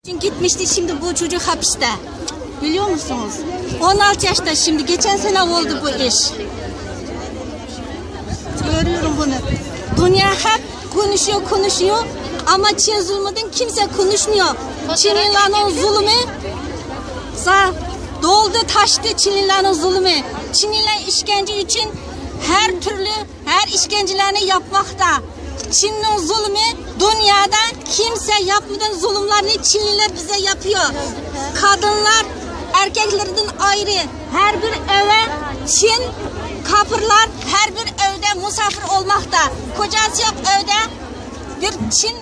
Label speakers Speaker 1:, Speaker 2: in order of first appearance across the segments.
Speaker 1: Gitmişti, şimdi bu çocuk hapiste. Biliyor musunuz? 16 yaşta şimdi. Geçen sene oldu bu iş. Görüyorum bunu. Dünya hep konuşuyor ama Çin zulmünden kimse konuşmuyor. Çinlilerin zulmü doldu taştı, Çinlilerin zulmü. Çinliler işkence için her işkencelerini yapmakta. Çin'in zulmü dünyada kimse yapmadan zulümlerini Çinliler bize yapıyor. Kadınlar erkeklerden ayrı her bir eve Çin kapırlar, her bir evde misafir olmakta. Kocası yok evde, bir Çin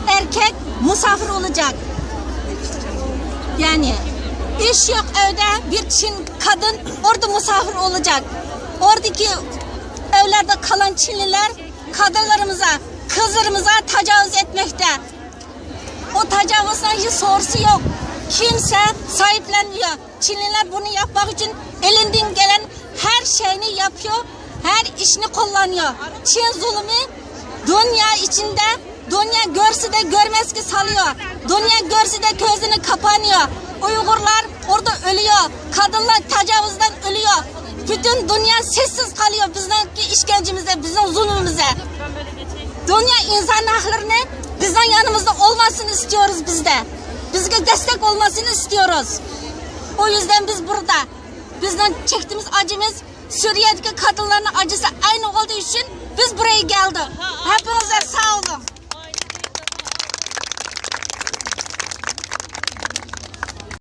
Speaker 1: erkek misafir olacak. Yani iş yok evde, bir Çin kadın orada misafir olacak. Oradaki evlerde kalan Çinliler kadınlarımıza, kızlarımıza tecavüz etmekte. O tecavüzden hiç sorusu yok. Kimse sahiplenmiyor. Çinliler bunu yapmak için elinden gelen her şeyini yapıyor, her işini kullanıyor. Çin zulmü dünya içinde, dünya görse de görmez ki salıyor. Dünya görse de gözünü kapanıyor. Uygurlar orada ölüyor. Kadınlar tecavüzden ölüyor. Bütün dünya sessiz kalıyor bizdeki işkencemize, bizim zulmümüze. Dünya insan haklarını bizden yanımızda olmasını istiyoruz biz de. Bize destek olmasını istiyoruz. O yüzden biz burada. Bizden çektiğimiz acımız Suriye'deki kadınların acısı aynı olduğu için biz buraya geldik. Hepinize sağ olun.